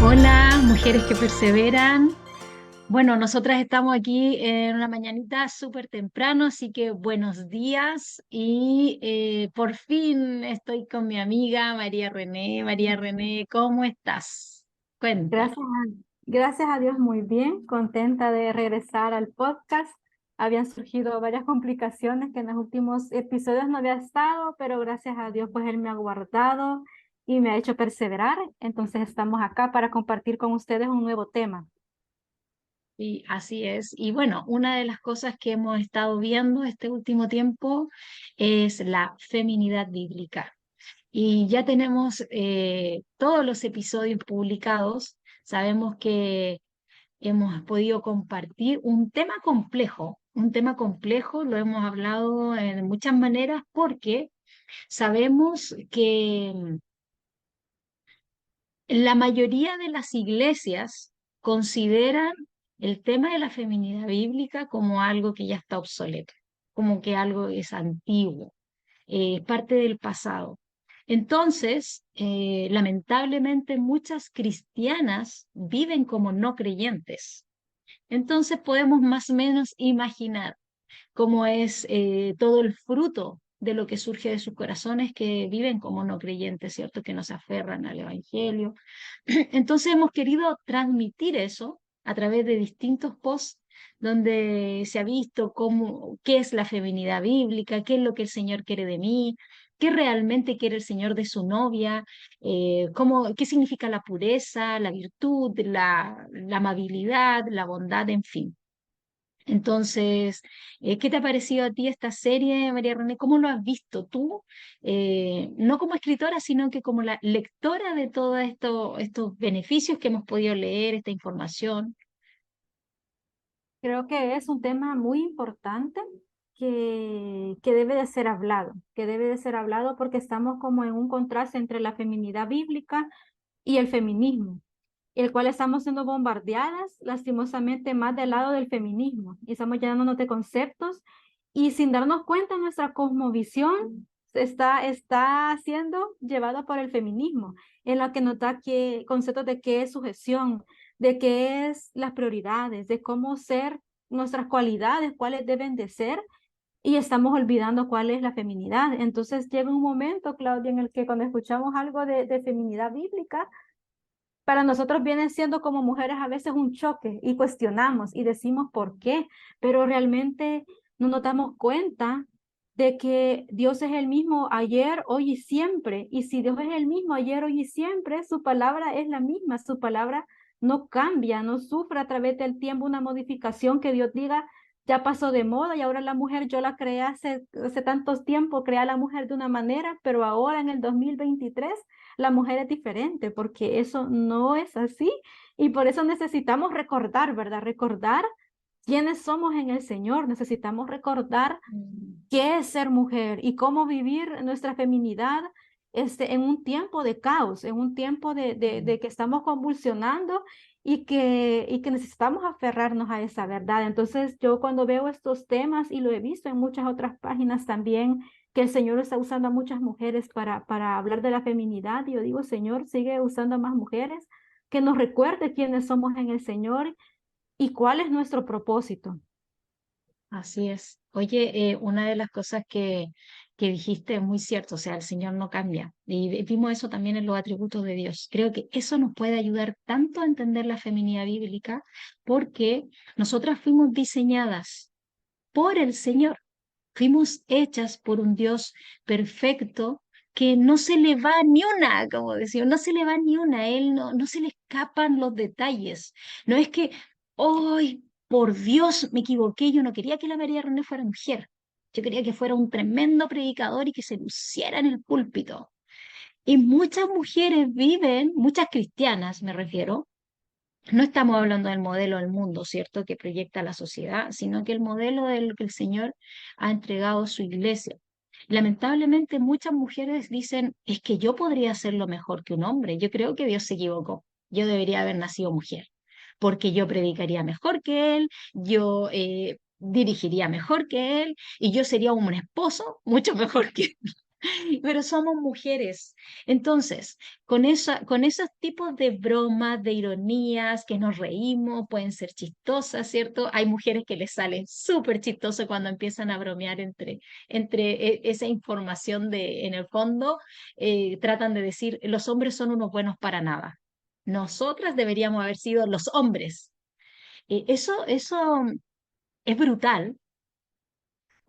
Hola, mujeres que perseveran. Bueno, nosotras estamos aquí en una mañanita súper temprano, así que buenos días y por fin estoy con mi amiga María René. María René, ¿cómo estás? Cuéntame. Gracias a Dios, muy bien, contenta de regresar al podcast. Habían surgido varias complicaciones que en los últimos episodios no había estado, pero gracias a Dios, pues Él me ha guardado y me ha hecho perseverar. Entonces estamos acá para compartir con ustedes un nuevo tema. Y así es. Y bueno, una de las cosas que hemos estado viendo este último tiempo es la feminidad bíblica. Y ya tenemos todos los episodios publicados. Sabemos que hemos podido compartir un tema complejo, lo hemos hablado en muchas maneras porque sabemos que la mayoría de las iglesias consideran el tema de la feminidad bíblica como algo que ya está obsoleto, como que algo es antiguo, parte del pasado. Entonces, lamentablemente muchas cristianas viven como no creyentes. Entonces podemos más o menos imaginar cómo es todo el fruto de lo que surge de sus corazones que viven como no creyentes, ¿cierto? Que no se aferran al Evangelio. Entonces hemos querido transmitir eso a través de distintos posts donde se ha visto qué es la feminidad bíblica, qué es lo que el Señor quiere de mí, qué realmente quiere el Señor de su novia, qué significa la pureza, la virtud, la amabilidad, la bondad, en fin. Entonces, ¿qué te ha parecido a ti esta serie, María René? ¿Cómo lo has visto tú? No como escritora, sino que como la lectora de todos estos beneficios que hemos podido leer, esta información. Creo que es un tema muy importante que debe de ser hablado, que debe de ser hablado porque estamos como en un contraste entre la feminidad bíblica y el feminismo, el cual estamos siendo bombardeadas lastimosamente más del lado del feminismo y estamos llenándonos de conceptos y sin darnos cuenta nuestra cosmovisión está siendo llevada por el feminismo, en la que nos da conceptos de qué es sujeción, de qué es las prioridades, de cómo ser nuestras cualidades, cuáles deben de ser y estamos olvidando cuál es la feminidad. Entonces llega un momento, Claudia, en el que cuando escuchamos algo de feminidad bíblica, para nosotros viene siendo como mujeres a veces un choque y cuestionamos y decimos por qué, pero realmente no nos damos cuenta de que Dios es el mismo ayer, hoy y siempre. Y si Dios es el mismo ayer, hoy y siempre, su palabra es la misma, su palabra no cambia, no sufre a través del tiempo una modificación que Dios diga, ya pasó de moda y ahora la mujer yo la creé hace tantos tiempos, creé a la mujer de una manera, pero ahora en el 2023 la mujer es diferente, porque eso no es así y por eso necesitamos recordar, ¿verdad? Recordar quiénes somos en el Señor, necesitamos recordar Mm. qué es ser mujer y cómo vivir nuestra feminidad en un tiempo de caos, en un tiempo de que estamos convulsionando y que necesitamos aferrarnos a esa verdad. Entonces, yo cuando veo estos temas, y lo he visto en muchas otras páginas también, que el Señor está usando a muchas mujeres para hablar de la feminidad, y yo digo, Señor, sigue usando a más mujeres, que nos recuerde quiénes somos en el Señor y cuál es nuestro propósito. Así es. Oye, una de las cosas que dijiste es muy cierto, o sea, el Señor no cambia. Y vimos eso también en los atributos de Dios. Creo que eso nos puede ayudar tanto a entender la feminidad bíblica porque nosotras fuimos diseñadas por el Señor. Fuimos hechas por un Dios perfecto que no se le va ni una, como decía, no se le va ni una, a él no se le escapan los detalles. No es que, hoy, por Dios, me equivoqué, yo no quería que la María René fuera mujer. Yo quería que fuera un tremendo predicador y que se luciera en el púlpito. Y muchas mujeres viven, muchas cristianas me refiero, no estamos hablando del modelo del mundo, ¿cierto?, que proyecta la sociedad, sino que el modelo de lo que el Señor ha entregado a su iglesia. Lamentablemente, muchas mujeres dicen, es que yo podría hacerlo mejor que un hombre. Yo creo que Dios se equivocó. Yo debería haber nacido mujer, porque yo predicaría mejor que él, yo dirigiría mejor que él, y yo sería un esposo mucho mejor que él. pero somos mujeres. Entonces, con esos tipos de bromas, de ironías, que nos reímos, pueden ser chistosas, ¿cierto? Hay mujeres que les salen súper chistoso cuando empiezan a bromear entre esa información de, en el fondo, tratan de decir, los hombres son unos buenos para nada. Nosotras deberíamos haber sido los hombres. Eso es brutal,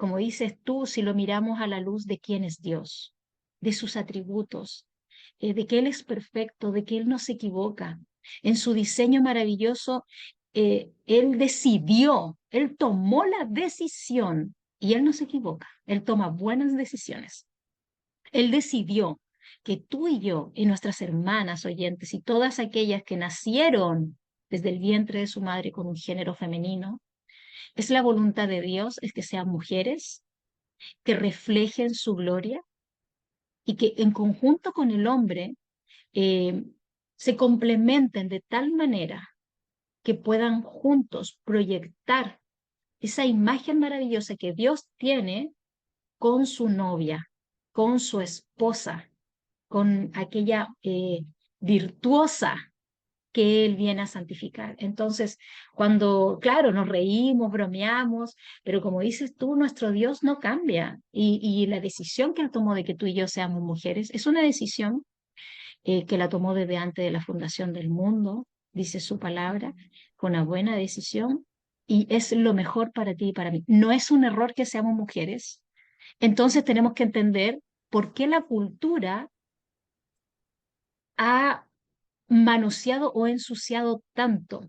como dices tú, si lo miramos a la luz de quién es Dios, de sus atributos, de que Él es perfecto, de que Él no se equivoca. En su diseño maravilloso, Él decidió, Él tomó la decisión y Él no se equivoca, Él toma buenas decisiones. Él decidió que tú y yo y nuestras hermanas oyentes y todas aquellas que nacieron desde el vientre de su madre con un género femenino, es la voluntad de Dios, es que sean mujeres que reflejen su gloria y que en conjunto con el hombre eh, se complementen de tal manera que puedan juntos proyectar esa imagen maravillosa que Dios tiene con su novia, con su esposa, con aquella virtuosa que Él viene a santificar. Entonces, cuando, claro, nos reímos, bromeamos, pero como dices tú, nuestro Dios no cambia. Y la decisión que Él tomó de que tú y yo seamos mujeres es una decisión que la tomó desde antes de la fundación del mundo, dice su palabra, con una buena decisión. Y es lo mejor para ti y para mí. No es un error que seamos mujeres. Entonces tenemos que entender por qué la cultura ha manoseado o ensuciado tanto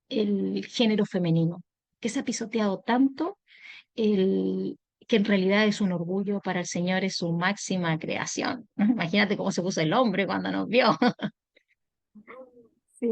el género femenino, que se ha pisoteado tanto el, que en realidad es un orgullo para el Señor, es su máxima creación. Imagínate cómo se puso el hombre cuando nos vio. Sí,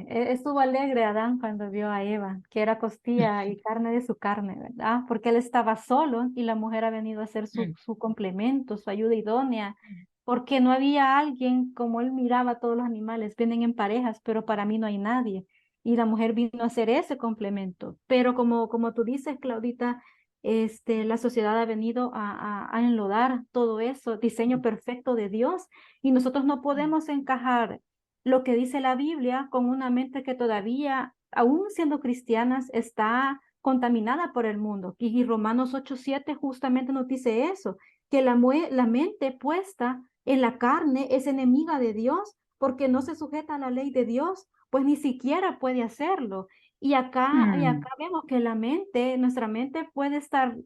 estuvo alegre Adán cuando vio a Eva, que era costilla y carne de su carne, ¿verdad? Porque él estaba solo y la mujer ha venido a ser su complemento, su ayuda idónea, porque no había alguien como él miraba a todos los animales, vienen en parejas, pero para mí no hay nadie. Y la mujer vino a ser ese complemento. Pero como tú dices, Claudita, la sociedad ha venido a enlodar todo eso, diseño perfecto de Dios, y nosotros no podemos encajar lo que dice la Biblia con una mente que todavía, aún siendo cristianas, está contaminada por el mundo. Y Romanos 8:7 justamente nos dice eso, que la mente puesta en la carne es enemiga de Dios porque no se sujeta a la ley de Dios, pues ni siquiera puede hacerlo. Y acá vemos que la mente, nuestra mente puede estar,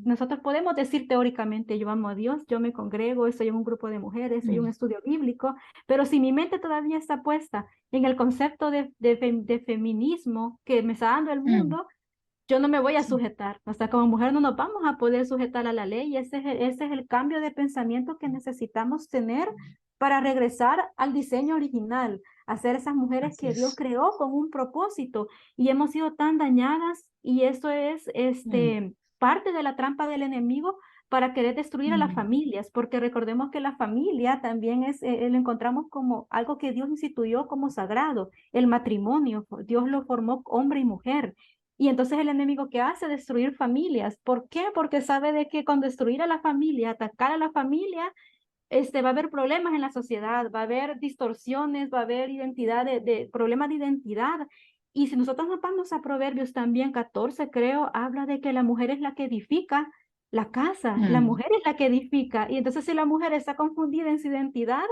nosotros podemos decir teóricamente, yo amo a Dios, yo me congrego, estoy en un grupo de mujeres, hay un estudio bíblico, pero si mi mente todavía está puesta en el concepto de feminismo que me está dando el mundo, yo no me voy a Sí. sujetar. O sea, como mujer no nos vamos a poder sujetar a la ley. Y ese es el cambio de pensamiento que necesitamos tener para regresar al diseño original, a ser esas mujeres Así que Dios es. creó con un propósito. Y hemos sido tan dañadas y eso es Mm, parte de la trampa del enemigo para querer destruir a las mm, familias, porque recordemos que la familia también lo encontramos como algo que Dios instituyó como sagrado, el matrimonio, Dios lo formó hombre y mujer. Y entonces el enemigo que hace destruir familias. ¿Por qué? Porque sabe de que con destruir a la familia, atacar a la familia, va a haber problemas en la sociedad, va a haber distorsiones, va a haber problemas de identidad. Y si nosotros nos vamos a Proverbios también 14, creo, habla de que la mujer es la que edifica la casa, la mm, mujer es la que edifica. Y entonces si la mujer está confundida en su identidad,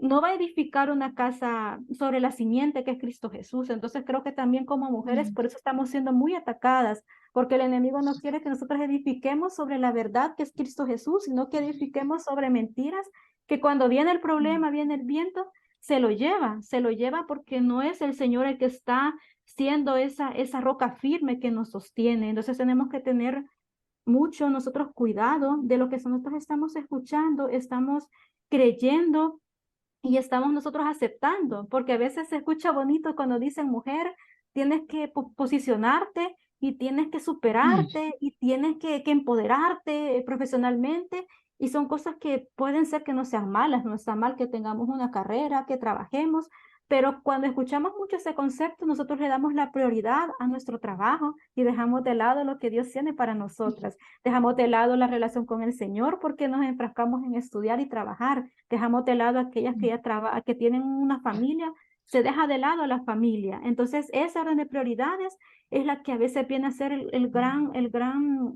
no va a edificar una casa sobre la simiente que es Cristo Jesús. Entonces creo que también como mujeres, mm. por eso estamos siendo muy atacadas, porque el enemigo no quiere que nosotros edifiquemos sobre la verdad que es Cristo Jesús, sino que edifiquemos sobre mentiras, que cuando viene el problema, viene el viento, se lo lleva porque no es el Señor el que está siendo esa roca firme que nos sostiene. Entonces tenemos que tener mucho nosotros cuidado de lo que nosotros estamos escuchando, estamos creyendo y estamos nosotros aceptando, porque a veces se escucha bonito cuando dicen mujer, tienes que posicionarte y tienes que Mm, superarte y tienes que empoderarte profesionalmente y son cosas que pueden ser que no sean malas, no está mal que tengamos una carrera, que trabajemos, Pero cuando escuchamos mucho ese concepto, nosotros le damos la prioridad a nuestro trabajo y dejamos de lado lo que Dios tiene para nosotras. Dejamos de lado la relación con el Señor porque nos enfrascamos en estudiar y trabajar. Dejamos de lado a aquellas que ya que tienen una familia, se deja de lado la familia. Entonces, esa orden de prioridades es la que a veces viene a ser el gran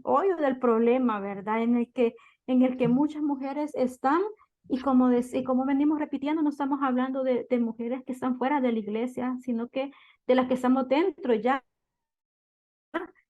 hoyo del problema, ¿verdad? En el que muchas mujeres están y como venimos repitiendo, no estamos hablando de mujeres que están fuera de la iglesia, sino que de las que estamos dentro ya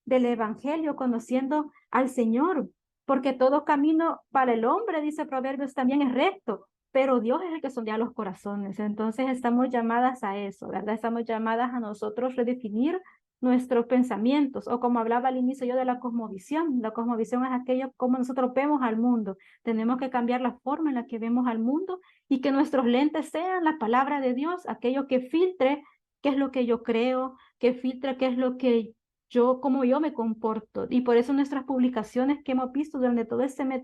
del Evangelio, conociendo al Señor, porque todo camino para el hombre, dice Proverbios, también es recto, pero Dios es el que sondea los corazones. Entonces estamos llamadas a eso, ¿verdad? Estamos llamadas a nosotros redefinir nuestros pensamientos, o como hablaba al inicio yo de la cosmovisión. La cosmovisión es aquello como nosotros vemos al mundo. Tenemos que cambiar la forma en la que vemos al mundo y que nuestros lentes sean la palabra de Dios, aquello que filtre qué es lo que yo creo, que filtre qué es lo que cómo yo me comporto. Y por eso nuestras publicaciones que hemos visto durante todo este mes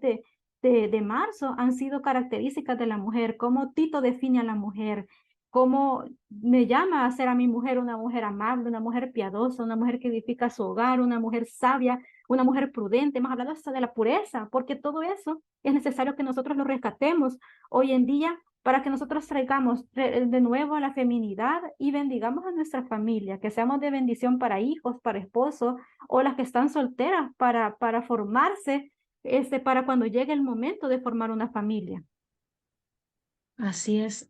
de marzo han sido características de la mujer, cómo Tito define a la mujer, cómo me llama a ser a mi mujer una mujer amable, una mujer piadosa, una mujer que edifica su hogar, una mujer sabia, una mujer prudente. Hemos hablado hasta de la pureza, porque todo eso es necesario que nosotros lo rescatemos hoy en día para que nosotros traigamos de nuevo a la feminidad y bendigamos a nuestra familia, que seamos de bendición para hijos, para esposos o las que están solteras para formarse, para cuando llegue el momento de formar una familia. Así es.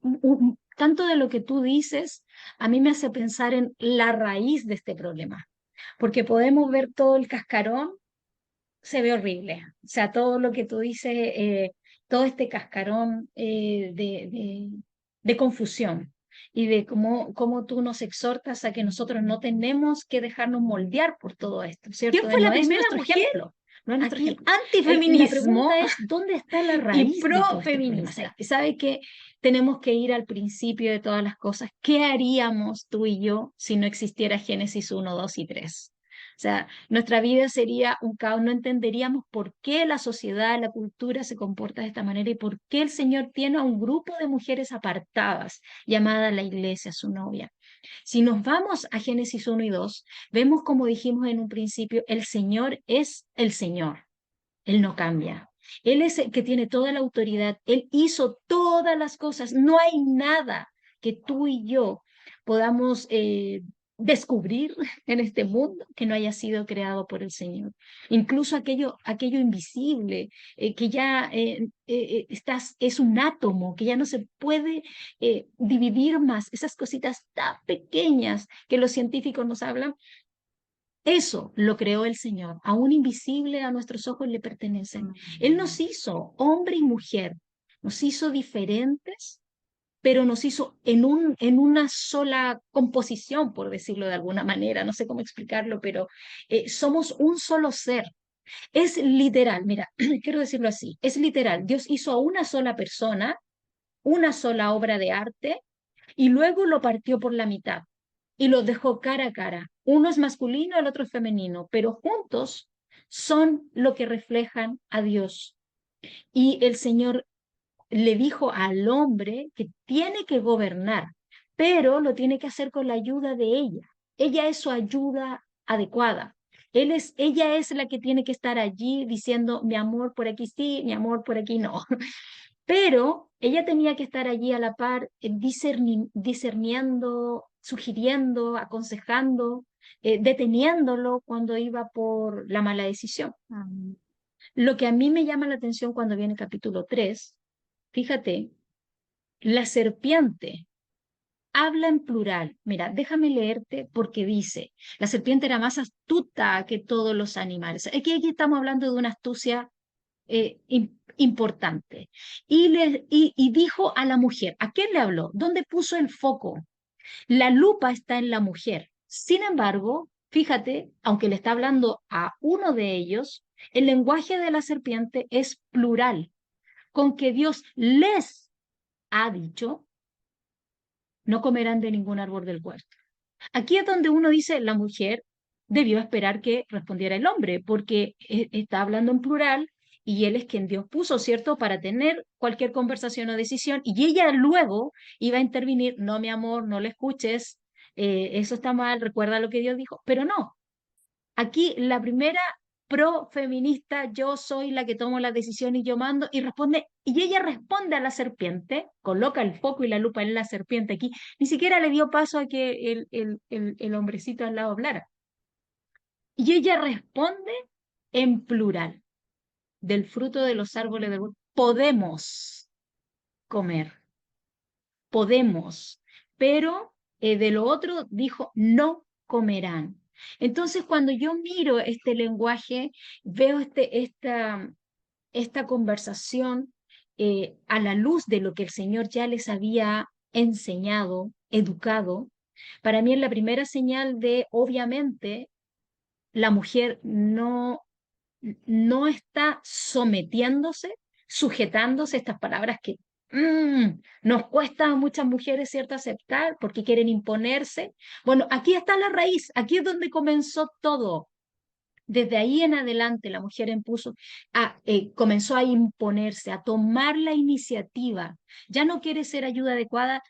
Tanto de lo que tú dices, a mí me hace pensar en la raíz de este problema, porque podemos ver todo el cascarón, se ve horrible. O sea, todo lo que tú dices, todo este cascarón de confusión y de cómo tú nos exhortas a que nosotros no tenemos que dejarnos moldear por todo esto, ¿Quién ¿cierto? fue la No es primera nuestro mujer? ejemplo. No es nuestro Aquí, ejemplo. La antifeminismo pregunta es, ¿dónde está la y raíz de todo este problema? profeminista. ¿Sabe que tenemos que ir al principio de todas las cosas? ¿Qué haríamos tú y yo si no existiera Génesis 1, 2 y 3? O sea, nuestra vida sería un caos, no entenderíamos por qué la sociedad, la cultura se comporta de esta manera y por qué el Señor tiene a un grupo de mujeres apartadas, llamada la iglesia, su novia. Si nos vamos a Génesis 1 y 2, vemos como dijimos en un principio, el Señor es el Señor, Él no cambia. Él es el que tiene toda la autoridad, Él hizo todas las cosas, no hay nada que tú y yo podamos descubrir en este mundo que no haya sido creado por el Señor. Incluso aquello invisible, que ya es un átomo, que ya no se puede dividir más, esas cositas tan pequeñas que los científicos nos hablan, eso lo creó el Señor, aún invisible a nuestros ojos le pertenecen. Él nos hizo hombre y mujer, nos hizo diferentes, pero nos hizo en una sola composición, por decirlo de alguna manera, no sé cómo explicarlo, pero somos un solo ser. Es literal, mira, quiero decirlo así, es literal. Dios hizo a una sola persona, una sola obra de arte, y luego lo partió por la mitad y los dejó cara a cara. Uno es masculino, el otro es femenino, pero juntos son lo que reflejan a Dios. Y el Señor le dijo al hombre que tiene que gobernar, pero lo tiene que hacer con la ayuda de ella. Ella es su ayuda adecuada. Ella es la que tiene que estar allí diciendo, mi amor por aquí sí, mi amor por aquí no. Pero ella tenía que estar allí a la par, discerniendo, sugiriendo, aconsejando, deteniéndolo cuando iba por la mala decisión. Lo que a mí me llama la atención cuando viene el capítulo 3, fíjate, la serpiente habla en plural. Mira, déjame leerte porque dice, la serpiente era más astuta que todos los animales. Aquí estamos hablando de una astucia importante. Y dijo a la mujer, ¿a quién le habló? ¿Dónde puso el foco? La lupa está en la mujer. Sin embargo, fíjate, aunque le está hablando a uno de ellos, el lenguaje de la serpiente es plural, con que Dios les ha dicho, no comerán de ningún árbol del huerto. Aquí es donde uno dice, la mujer debió esperar que respondiera el hombre, porque está hablando en plural y Él es quien Dios puso, ¿cierto? Para tener cualquier conversación o decisión, y ella luego iba a intervenir, no, mi amor, no le escuches, eso está mal, recuerda lo que Dios dijo, pero no, aquí la primera pro feminista, yo soy la que tomo la decisión y yo mando, y responde, y ella responde a la serpiente, coloca el foco y la lupa en la serpiente aquí, ni siquiera le dio paso a que el hombrecito al lado hablara. Y ella responde en plural, del fruto de los árboles del huerto, podemos comer, podemos, pero de lo otro dijo, no comerán. Entonces, cuando yo miro este lenguaje, veo esta conversación a la luz de lo que el Señor ya les había enseñado, educado. Para mí es la primera señal de, obviamente, la mujer no está sometiéndose, sujetándose, estas palabras que nos cuesta a muchas mujeres, ¿cierto?, aceptar porque quieren imponerse. Bueno, aquí está la raíz, aquí es donde comenzó todo. Desde ahí en adelante la mujer comenzó a imponerse, a tomar la iniciativa. Ya no quiere ser ayuda adecuada,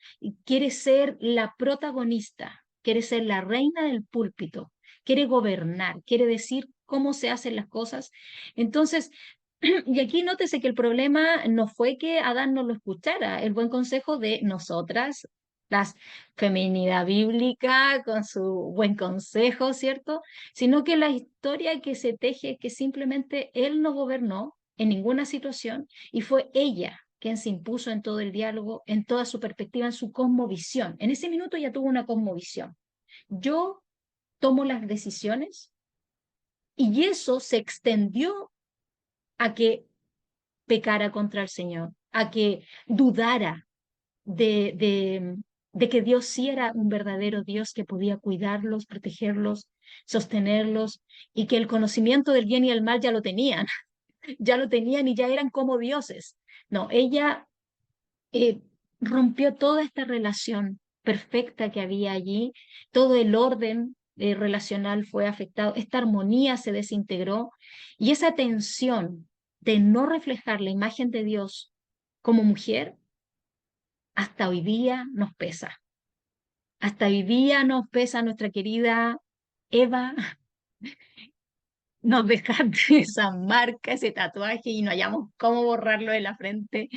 quiere ser la protagonista, quiere ser la reina del púlpito, quiere gobernar, quiere decir cómo se hacen las cosas. Entonces, y aquí nótese que el problema no fue que Adán no lo escuchara, el buen consejo de nosotras, las feminidad bíblica con su buen consejo, ¿cierto? Sino que la historia que se teje es que simplemente él no gobernó en ninguna situación y fue ella quien se impuso en todo el diálogo, en toda su perspectiva, en su cosmovisión. En ese minuto ya tuvo una cosmovisión. Yo tomo las decisiones y eso se extendió a que pecara contra el Señor, a que dudara de, de, de que Dios sí era un verdadero Dios que podía cuidarlos, protegerlos, sostenerlos, y que el conocimiento del bien y el mal ya lo tenían, ya lo tenían y ya eran como dioses. No, ella eh, rompió toda esta relación perfecta que había allí, todo el orden relacional fue afectado, esta armonía se desintegró y esa tensión de no reflejar la imagen de Dios como mujer, hasta hoy día nos pesa. Hasta hoy día nos pesa nuestra querida Eva, nos dejaste esa marca, ese tatuaje y no hayamos cómo borrarlo de la frente.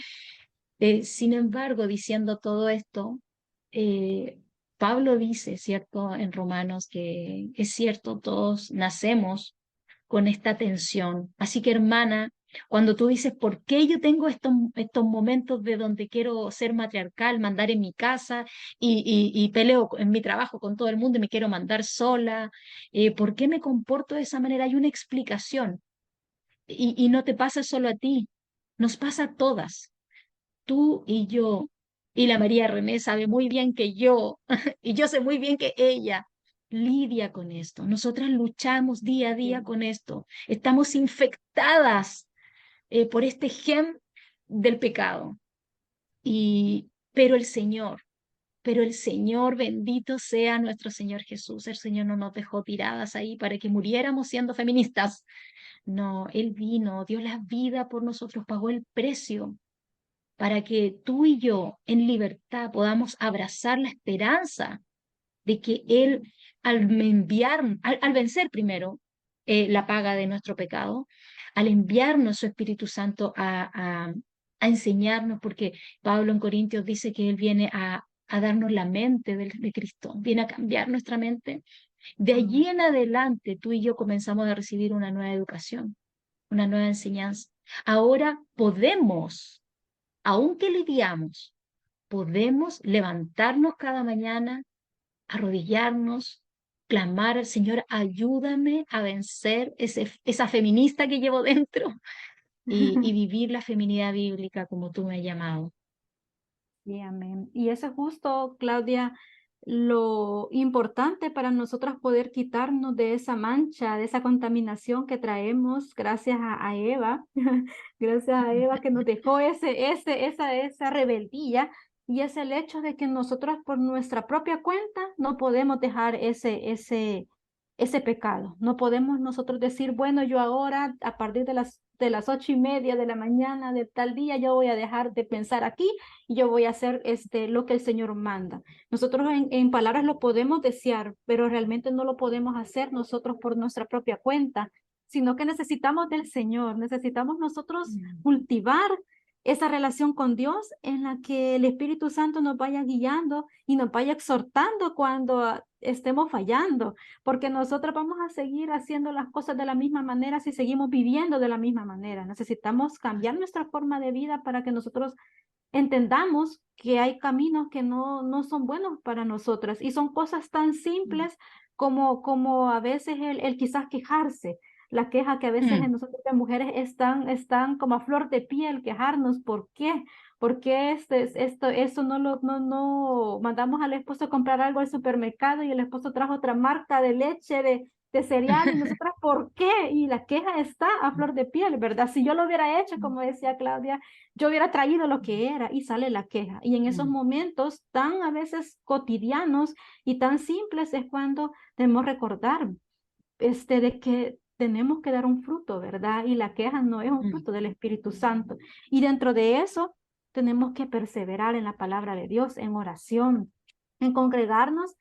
Sin embargo, diciendo todo esto, eh, Pablo dice, ¿cierto?, en Romanos que es cierto, todos nacemos con esta tensión. Así que, hermana, cuando tú dices, ¿por qué yo tengo estos momentos de donde quiero ser matriarcal, mandar en mi casa y peleo en mi trabajo con todo el mundo y me quiero mandar sola? ¿Por qué me comporto de esa manera? Hay una explicación y no te pasa solo a ti, nos pasa a todas, tú y yo. Y la María René sabe muy bien que yo, y yo sé muy bien que ella lidia con esto. Nosotras luchamos día a día con esto. Estamos infectadas por este gen del pecado. Pero pero el Señor, bendito sea nuestro Señor Jesús. El Señor no nos dejó tiradas ahí para que muriéramos siendo feministas. No, Él vino, dio la vida por nosotros, pagó el precio para que tú y yo en libertad podamos abrazar la esperanza de que Él, al vencer primero la paga de nuestro pecado, al enviarnos su Espíritu Santo a enseñarnos, porque Pablo en Corintios dice que Él viene a darnos la mente de Cristo, viene a cambiar nuestra mente. De allí en adelante, tú y yo comenzamos a recibir una nueva educación, una nueva enseñanza. Ahora podemos, aunque lidiamos, podemos levantarnos cada mañana, arrodillarnos, clamar al Señor, ayúdame a vencer esa feminista que llevo dentro y vivir la feminidad bíblica como tú me has llamado. Sí, amén. Y eso es justo, Claudia, lo importante para nosotras poder quitarnos de esa mancha, de esa contaminación que traemos gracias a Eva, gracias a Eva que nos dejó esa rebeldía, y es el hecho de que nosotras por nuestra propia cuenta no podemos dejar ese pecado. No podemos nosotros decir, bueno, yo ahora a partir de las 8:30 de la mañana de tal día, yo voy a dejar de pensar aquí y yo voy a hacer lo que el Señor manda. Nosotros en palabras lo podemos desear, pero realmente no lo podemos hacer nosotros por nuestra propia cuenta, sino que necesitamos del Señor, necesitamos nosotros Mm. cultivar esa relación con Dios en la que el Espíritu Santo nos vaya guiando y nos vaya exhortando cuando estemos fallando, porque nosotros vamos a seguir haciendo las cosas de la misma manera si seguimos viviendo de la misma manera. Necesitamos cambiar nuestra forma de vida para que nosotros entendamos que hay caminos que no son buenos para nosotras y son cosas tan simples como a veces el quizás quejarse. La queja que a veces en Mm. nosotros las mujeres están como a flor de piel, quejarnos, ¿por qué? ¿Por qué eso no mandamos al esposo a comprar algo al supermercado y el esposo trajo otra marca de leche, de cereal y nosotras, ¿por qué? Y la queja está a flor de piel, ¿verdad? Si yo lo hubiera hecho, como decía Claudia, yo hubiera traído lo que era y sale la queja. Y en esos Mm. momentos tan a veces cotidianos y tan simples es cuando debemos recordar de que tenemos que dar un fruto, ¿verdad? Y la queja no es un Mm. fruto del Espíritu Santo. Y dentro de eso tenemos que perseverar en la palabra de Dios, en oración, en congregarnos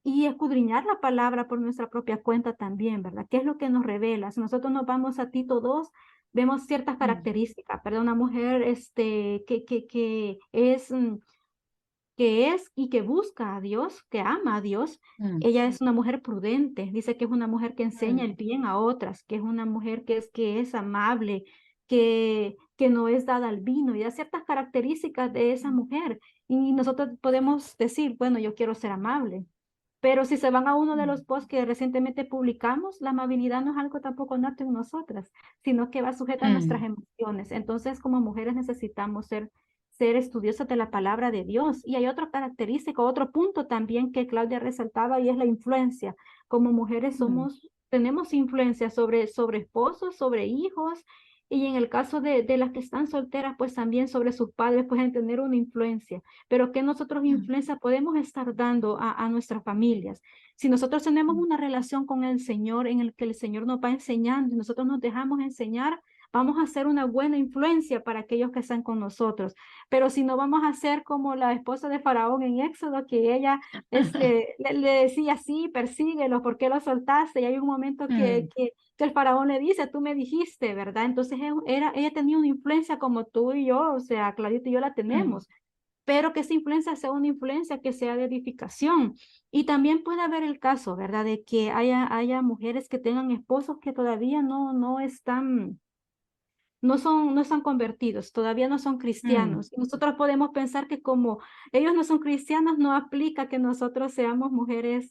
y escudriñar la palabra por nuestra propia cuenta también, ¿verdad? ¿Qué es lo que nos revela? Si nosotros nos vamos a Tito 2, vemos ciertas Mm. características, ¿verdad? Una mujer que es y que busca a Dios, que ama a Dios. Mm. Ella es una mujer prudente, dice que es una mujer que enseña Mm. el bien a otras, que es una mujer que es amable, que no es dada al vino, y da ciertas características de esa mujer. Y nosotros podemos decir, bueno, yo quiero ser amable. Pero si se van a uno de Mm. los posts que recientemente publicamos, la amabilidad no es algo tampoco nato en nosotras, sino que va sujeta a nuestras Mm. emociones. Entonces, como mujeres necesitamos ser estudiosas de la palabra de Dios. Y hay otra característica, otro punto también que Claudia resaltaba y es la influencia. Como mujeres Mm. tenemos influencia sobre esposos, sobre hijos, y en el caso de las que están solteras, pues también sobre sus padres pueden tener una influencia. Pero ¿qué nosotros Mm. influencia podemos estar dando a nuestras familias? Si nosotros tenemos una relación con el Señor en el que el Señor nos va enseñando y nosotros nos dejamos enseñar, vamos a ser una buena influencia para aquellos que están con nosotros. Pero si no, vamos a ser como la esposa de Faraón en Éxodo, que ella le decía, sí, persíguelo, ¿por qué lo soltaste? Y hay un momento Mm. que el faraón le dice, tú me dijiste, ¿verdad? Entonces ella tenía una influencia como tú y yo, o sea, Clarita y yo la Mm. tenemos, pero que esa influencia sea una influencia que sea de edificación. Y también puede haber el caso, ¿verdad? De que haya mujeres que tengan esposos que todavía no están no están convertidos, todavía no son Mm. cristianos. Y nosotros podemos pensar que como ellos no son cristianos, no aplica que nosotros seamos mujeres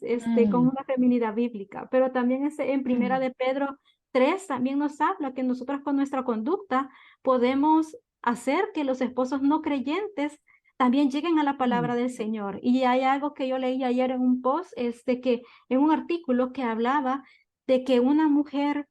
con Mm. una feminidad bíblica. Pero también en Primera Mm. de Pedro 3 también nos habla que nosotros con nuestra conducta podemos hacer que los esposos no creyentes también lleguen a la palabra Mm. del Señor. Y hay algo que yo leí ayer en un post, que en un artículo que hablaba de que una mujer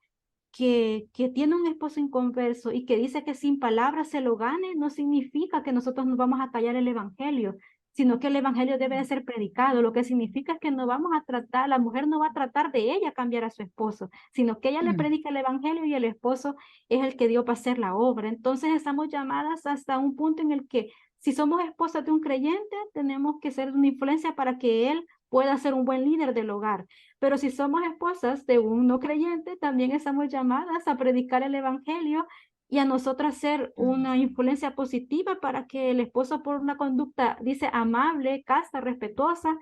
que tiene un esposo inconverso y que dice que sin palabras se lo gane, no significa que nosotros nos vamos a callar el evangelio, sino que el evangelio debe de ser predicado. Lo que significa es que no vamos a tratar, la mujer no va a tratar de ella cambiar a su esposo, sino que ella le Mm. predica el evangelio y el esposo es el que dio para hacer la obra. Entonces estamos llamadas hasta un punto en el que si somos esposas de un creyente, tenemos que ser una influencia para que él pueda ser un buen líder del hogar. Pero si somos esposas de un no creyente, también estamos llamadas a predicar el evangelio y a nosotras ser Mm. una influencia positiva para que el esposo por una conducta, dice, amable, casta, respetuosa,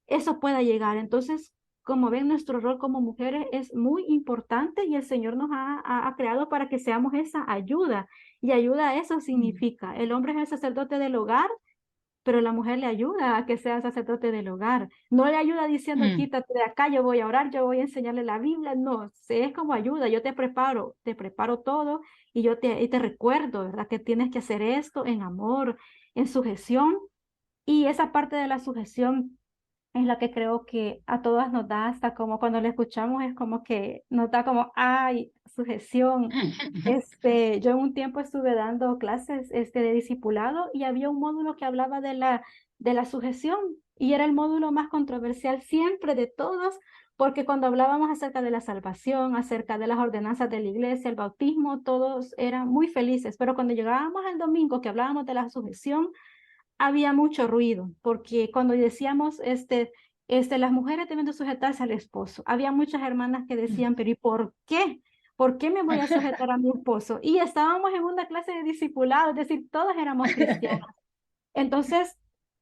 eso pueda llegar. Entonces, como ven, nuestro rol como mujeres es muy importante y el Señor nos ha creado para que seamos esa ayuda. Y ayuda, eso Mm. significa, el hombre es el sacerdote del hogar, pero la mujer le ayuda a que sea sacerdote del hogar. No le ayuda diciendo, Mm. quítate de acá, yo voy a orar, yo voy a enseñarle la Biblia. No, es como ayuda, yo te preparo todo y te recuerdo, ¿verdad? Que tienes que hacer esto en amor, en sujeción. Y esa parte de la sujeción es la que creo que a todas nos da, hasta como cuando la escuchamos es como que nos da como, ay, sujeción. Yo en un tiempo estuve dando clases de discipulado y había un módulo que hablaba de la sujeción y era el módulo más controversial siempre de todos, porque cuando hablábamos acerca de la salvación, acerca de las ordenanzas de la iglesia, el bautismo, todos eran muy felices, pero cuando llegábamos al domingo que hablábamos de la sujeción, había mucho ruido, porque cuando decíamos, las mujeres deben de sujetarse al esposo, había muchas hermanas que decían, pero ¿y por qué? ¿Por qué me voy a sujetar a mi esposo? Y estábamos en una clase de discipulado, es decir, todas éramos cristianas. Entonces,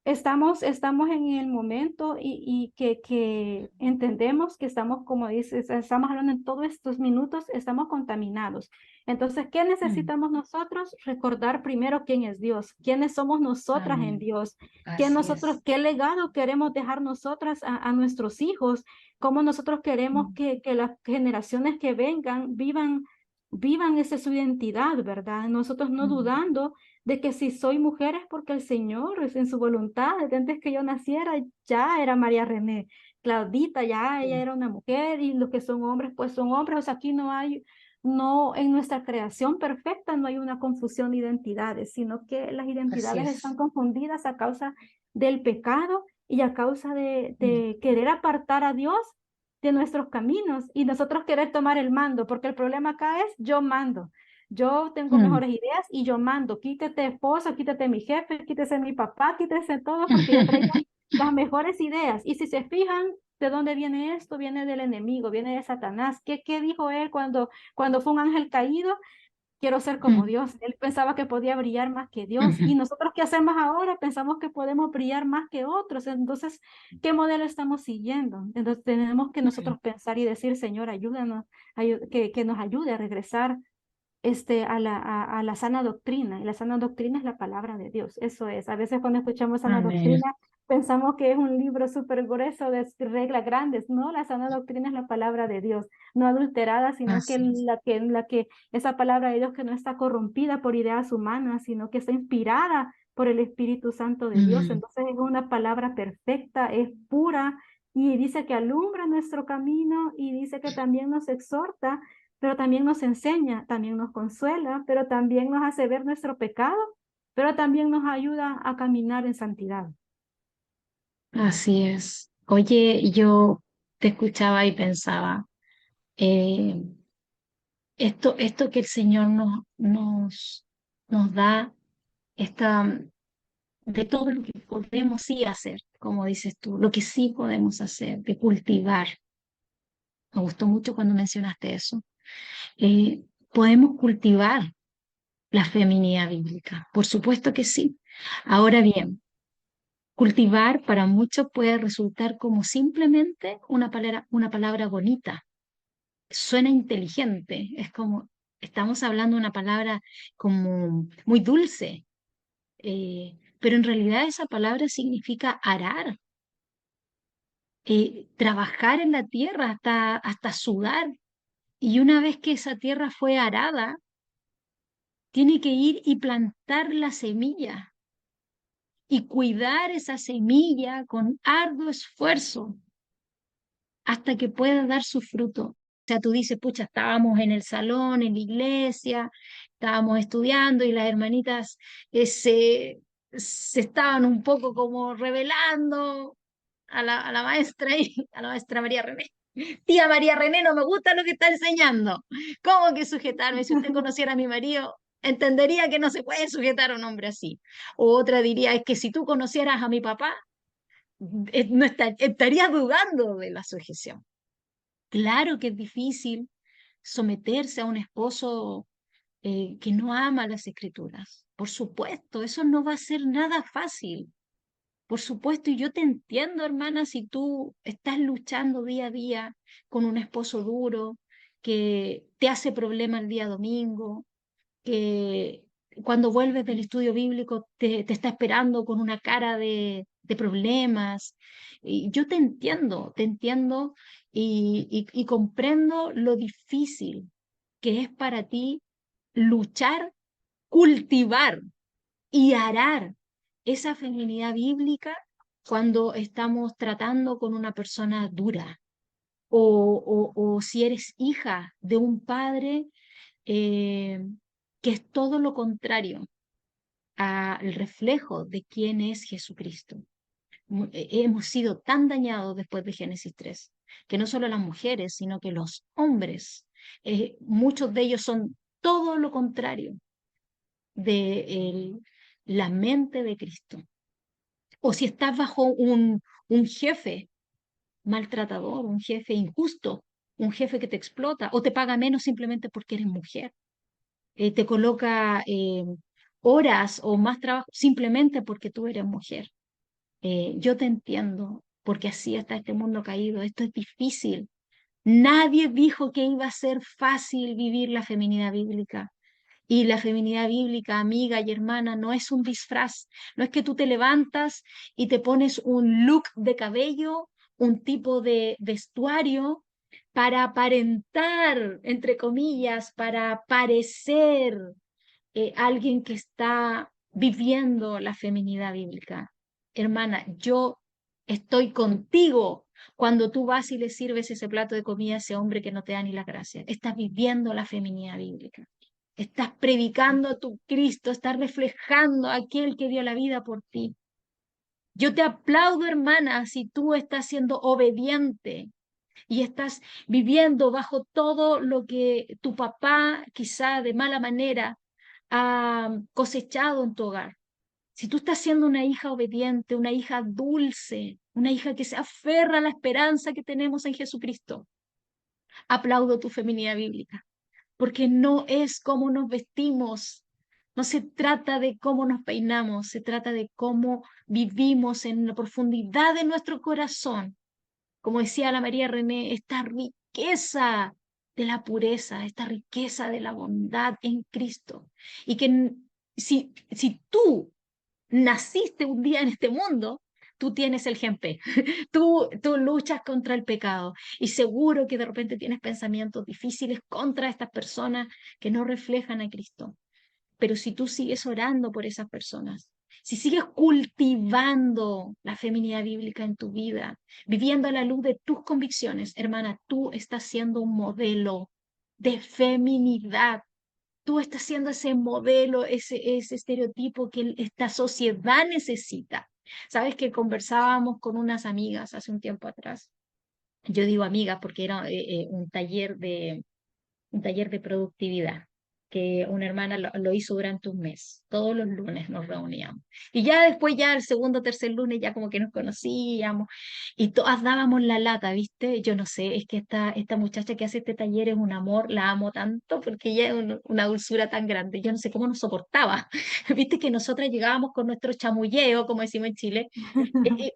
estamos en el momento y que entendemos que estamos, como dices, estamos hablando en todos estos minutos, estamos contaminados. Entonces, ¿qué necesitamos nosotros? Recordar primero quién es Dios, quiénes somos nosotras en Amén. Dios, Así es. qué legado queremos dejar nosotras a nuestros hijos, cómo nosotros queremos Mm, que las generaciones que vengan vivan esa su identidad, ¿verdad? Nosotros no mm, dudando de que si soy mujer es porque el Señor es en su voluntad, desde antes que yo naciera ya era María René, Claudita ya ella sí. era una mujer y los que son hombres pues son hombres, o sea, aquí no hay, no, en nuestra creación perfecta no hay una confusión de identidades, sino que las Así identidades están es. confundidas a causa del pecado y a causa Mm, de querer apartar a Dios de nuestros caminos y nosotros querer tomar el mando, porque el problema acá es yo mando. Yo tengo mm. mejores ideas y yo mando. Quítate esposo, quítate mi jefe, quítese mi papá, quítese todo porque yo traigo las mejores ideas. Y si se fijan, ¿de dónde viene esto? Viene del enemigo, viene de Satanás. ¿Qué dijo él cuando fue un ángel caído? Quiero ser como Mm, Dios. Él pensaba que podía brillar más que Dios. ujú. ¿Y nosotros qué hacemos ahora? Pensamos que podemos brillar más que otros. Entonces, ¿qué modelo estamos siguiendo? Entonces, tenemos que Mm, nosotros pensar y decir, Señor, ayúdanos, que nos ayude a regresar a la sana doctrina. Y la sana doctrina es la palabra de Dios. Eso es. A veces cuando escuchamos sana Amén. doctrina, pensamos que es un libro súper grueso de reglas grandes. No, la sana doctrina es la palabra de Dios, no adulterada, sino que Así es. esa palabra de Dios que no está corrompida por ideas humanas, sino que está inspirada por el Espíritu Santo de Dios. Mm, Entonces es una palabra perfecta, es pura. Y dice que alumbra nuestro camino y dice que también nos exhorta, pero también nos enseña, también nos consuela, pero también nos hace ver nuestro pecado, pero también nos ayuda a caminar en santidad. así es. Oye, yo te escuchaba y pensaba, eh, esto que el Señor nos da, esta, de todo lo que podemos sí hacer, como dices tú, lo que sí podemos hacer, de cultivar. Me gustó mucho cuando mencionaste eso. Podemos cultivar la feminidad bíblica, por supuesto que sí. Ahora bien, cultivar para muchos puede resultar como simplemente una palabra bonita, suena inteligente, es como, estamos hablando de una palabra como muy dulce, pero en realidad esa palabra significa arar, trabajar en la tierra hasta sudar, y una vez que esa tierra fue arada, tiene que ir y plantar la semilla y cuidar esa semilla con arduo esfuerzo hasta que pueda dar su fruto. O sea, tú dices, pucha, estábamos en el salón, en la iglesia, estábamos estudiando y las hermanitas se estaban un poco como revelando a la maestra y a la maestra María René. Tía María René, no me gusta lo que está enseñando. ¿Cómo que sujetarme? Si usted conociera a mi marido, entendería que no se puede sujetar a un hombre así. O otra diría, es que si tú conocieras a mi papá, no estarías dudando de la sujeción. Claro que es difícil someterse a un esposo que no ama las escrituras. Por supuesto, eso no va a ser nada fácil. Por supuesto, y yo te entiendo, hermana, si tú estás luchando día a día con un esposo duro que te hace problema el día domingo, que cuando vuelves del estudio bíblico te está esperando con una cara de problemas. Y yo te entiendo y comprendo lo difícil que es para ti luchar, cultivar y arar esa feminidad bíblica cuando estamos tratando con una persona dura, o si eres hija de un padre eh, que es todo lo contrario al reflejo de quién es Jesucristo. Hemos sido tan dañados después de Génesis 3, que no solo las mujeres, sino que los hombres, muchos de ellos son todo lo contrario de la mente de Cristo. O si estás bajo un jefe maltratador, un jefe injusto, un jefe que te explota o te paga menos simplemente porque eres mujer, te coloca horas o más trabajo simplemente porque tú eres mujer. Yo te entiendo, porque así está este mundo caído, esto es difícil. Nadie dijo que iba a ser fácil vivir la feminidad bíblica. Y la feminidad bíblica, amiga y hermana, no es un disfraz, no es que tú te levantas y te pones un look de cabello, un tipo de vestuario para aparentar, entre comillas, para parecer alguien que está viviendo la feminidad bíblica. Hermana, yo estoy contigo cuando tú vas y le sirves ese plato de comida a ese hombre que no te da ni las gracias. Estás viviendo la feminidad bíblica. Estás predicando a tu Cristo, estás reflejando a aquel que dio la vida por ti. Yo te aplaudo, hermana, si tú estás siendo obediente y estás viviendo bajo todo lo que tu papá, quizá de mala manera, ha cosechado en tu hogar. Si tú estás siendo una hija obediente, una hija dulce, una hija que se aferra a la esperanza que tenemos en Jesucristo, aplaudo tu feminidad bíblica, porque no es cómo nos vestimos, no se trata de cómo nos peinamos, se trata de cómo vivimos en la profundidad de nuestro corazón. Como decía la María René, esta riqueza de la pureza, esta riqueza de la bondad en Cristo. Y que si tú naciste un día en este mundo, tú tienes el gen P, tú luchas contra el pecado y seguro que de repente tienes pensamientos difíciles contra estas personas que no reflejan a Cristo. Pero si tú sigues orando por esas personas, si sigues cultivando la feminidad bíblica en tu vida, viviendo a la luz de tus convicciones, hermana, tú estás siendo un modelo de feminidad. Tú estás siendo ese modelo, ese estereotipo que esta sociedad necesita. Sabes que conversábamos con unas amigas hace un tiempo atrás. Yo digo amigas porque era un taller de productividad que una hermana lo hizo durante un mes. Todos los lunes nos reuníamos. Y ya después, ya el segundo o tercer lunes, ya como que nos conocíamos y todas dábamos la lata, ¿viste? Yo no sé, es que esta muchacha que hace este taller es un amor, la amo tanto porque ella es una dulzura tan grande. Yo no sé cómo nos soportaba. ¿Viste que nosotras llegábamos con nuestro chamulleo, como decimos en Chile,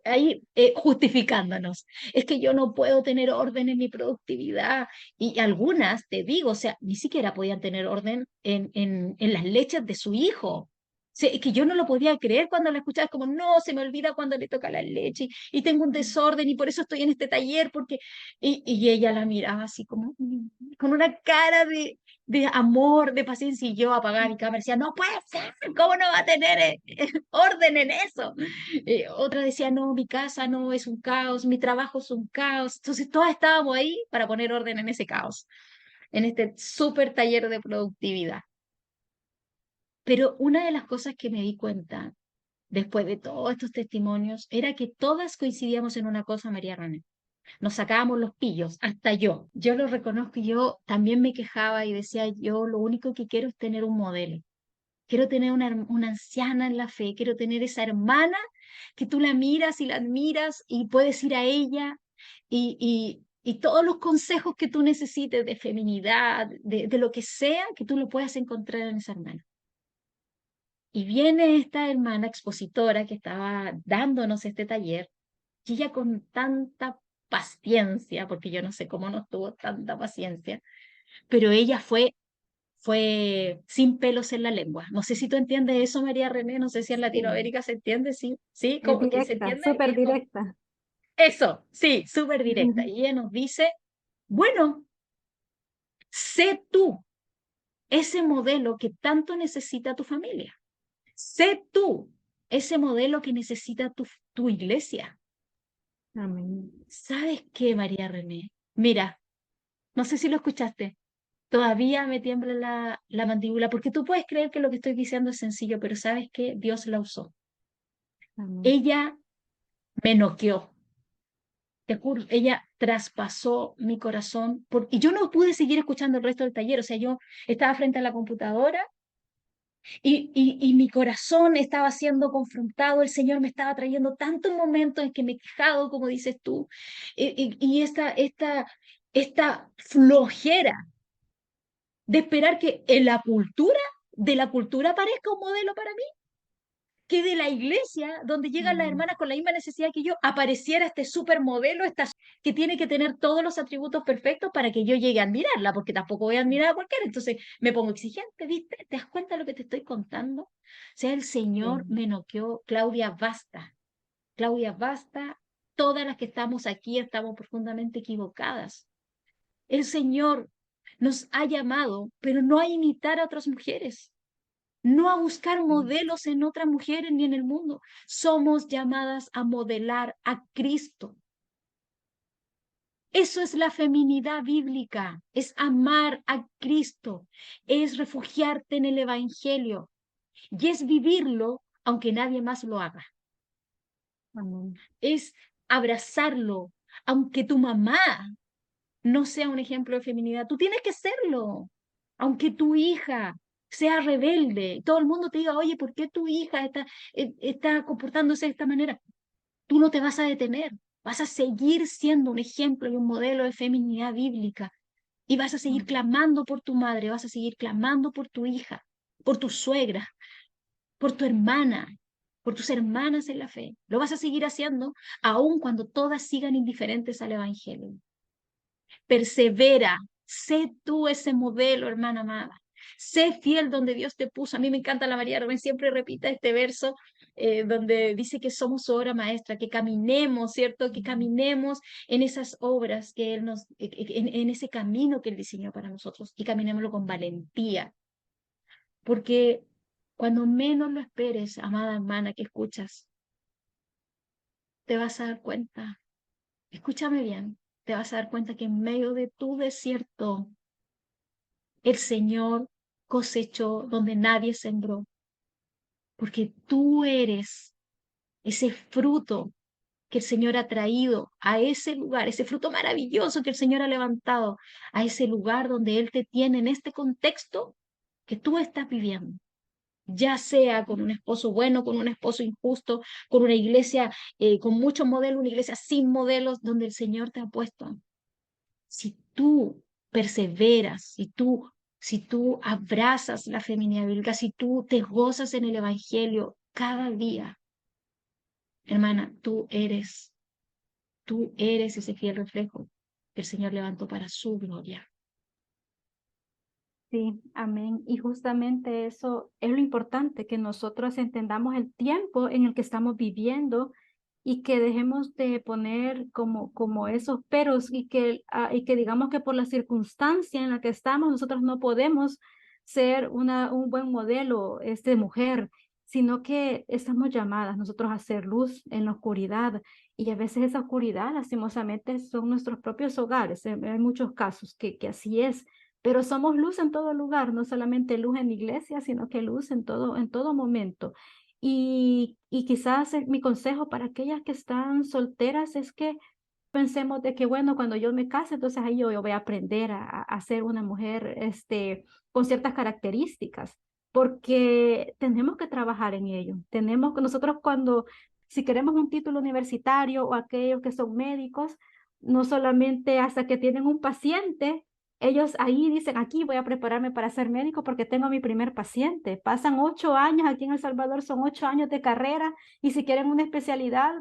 ahí justificándonos? Es que yo no puedo tener orden en mi productividad y algunas, te digo, o sea, ni siquiera podían tener orden en las leches de su hijo. Es que yo no lo podía creer cuando la escuchaba, es como, no, se me olvida cuando le toca la leche y tengo un desorden y por eso estoy en este taller, porque... Y ella la miraba así como, con una cara de amor, de paciencia, y yo apagaba mi cámara y decía, no puede ser, ¿cómo no va a tener orden en eso? Otra decía, no, mi casa no es un caos, mi trabajo es un caos. Entonces todas estábamos ahí para poner orden en ese caos, en este súper taller de productividad. Pero una de las cosas que me di cuenta después de todos estos testimonios era que todas coincidíamos en una cosa, María René. Nos sacábamos los pillos, hasta yo. Yo lo reconozco, y yo también me quejaba y decía, yo lo único que quiero es tener un modelo. Quiero tener una anciana en la fe, quiero tener esa hermana que tú la miras y la admiras y puedes ir a ella y todos los consejos que tú necesites de feminidad, de lo que sea, que tú lo puedas encontrar en esa hermana. Y viene esta hermana expositora que estaba dándonos este taller y ella con tanta paciencia, porque yo no sé cómo no tuvo tanta paciencia, pero ella fue sin pelos en la lengua. No sé si tú entiendes eso, María René, no sé si en Sí, Latinoamérica se entiende, sí, sí, es como que se directa, entiende. súper directa. Eso, sí, súper directa. Y ella nos dice, bueno, sé tú ese modelo que tanto necesita tu familia. Sé tú ese modelo que necesita tu iglesia. Amén. ¿Sabes qué, María René? Mira, no sé si lo escuchaste. Todavía me tiembla la mandíbula, porque tú puedes creer que lo que estoy diciendo es sencillo, pero ¿sabes qué? Dios la usó. Amén. Ella me noqueó, te juro, ella traspasó mi corazón, y yo no pude seguir escuchando el resto del taller, o sea, yo estaba frente a la computadora y mi corazón estaba siendo confrontado, el Señor me estaba trayendo tantos momentos en que me he quejado, como dices tú, y esta flojera de esperar que en de la cultura aparezca un modelo para mí, que de la iglesia, donde llegan las Amén. hermanas con la misma necesidad que yo, apareciera este supermodelo, que tiene que tener todos los atributos perfectos para que yo llegue a admirarla, porque tampoco voy a admirar a cualquiera, entonces me pongo exigente, ¿viste? ¿Te das cuenta de lo que te estoy contando? O sea, el Señor Sí. me noqueó, Claudia, basta, todas las que estamos aquí estamos profundamente equivocadas. El Señor nos ha llamado, pero no a imitar a otras mujeres, no a buscar modelos en otras mujeres ni en el mundo. Somos llamadas a modelar a Cristo. Eso es la feminidad bíblica, es amar a Cristo, es refugiarte en el Evangelio y es vivirlo aunque nadie más lo haga. Amén. Es abrazarlo, aunque tu mamá no sea un ejemplo de feminidad. Tú tienes que serlo, aunque tu hija sea rebelde. Todo el mundo te diga, oye, ¿por qué tu hija está comportándose de esta manera? Tú no te vas a detener. Vas a seguir siendo un ejemplo y un modelo de feminidad bíblica. Y vas a seguir Amén. clamando por tu madre, vas a seguir clamando por tu hija, por tu suegra, por tu hermana, por tus hermanas en la fe. Lo vas a seguir haciendo aun cuando todas sigan indiferentes al Evangelio. Persevera, sé tú ese modelo, hermana amada. Sé fiel donde Dios te puso. A mí me encanta la María Rubén, siempre repita este verso donde dice que somos su obra maestra, que caminemos, ¿cierto? Que caminemos en esas obras que Él en ese camino que Él diseñó para nosotros y caminémoslo con valentía. Porque cuando menos lo esperes, amada hermana que escuchas, te vas a dar cuenta. Escúchame bien, te vas a dar cuenta que en medio de tu desierto, el Señor cosechó donde nadie sembró, porque tú eres ese fruto que el Señor ha traído a ese lugar, ese fruto maravilloso que el Señor ha levantado, a ese lugar donde Él te tiene en este contexto que tú estás viviendo. Ya sea con un esposo bueno, con un esposo injusto, con una iglesia con muchos modelos, una iglesia sin modelos, donde el Señor te ha puesto. Si tú perseveras, si tú abrazas la feminidad bíblica, si tú te gozas en el Evangelio cada día, hermana, tú eres ese fiel reflejo que el Señor levantó para su gloria. Sí, amén. Y justamente eso es lo importante, que nosotros entendamos el tiempo en el que estamos viviendo y que dejemos de poner como esos peros y que digamos que por la circunstancia en la que estamos, nosotros no podemos ser un buen modelo de mujer, sino que estamos llamadas nosotros a hacer luz en la oscuridad. Y a veces esa oscuridad, lastimosamente, son nuestros propios hogares. Hay muchos casos que así es, pero somos luz en todo lugar, no solamente luz en la iglesia, sino que luz en todo momento. Y quizás mi consejo para aquellas que están solteras es que pensemos de que, bueno, cuando yo me case, entonces ahí yo voy a aprender a ser una mujer con ciertas características, porque tenemos que trabajar en ello. Tenemos que nosotros si queremos un título universitario o aquellos que son médicos, no solamente hasta que tienen un paciente, ellos ahí dicen, aquí voy a prepararme para ser médico porque tengo mi primer paciente. Pasan 8 años, aquí en El Salvador son 8 años de carrera y si quieren una especialidad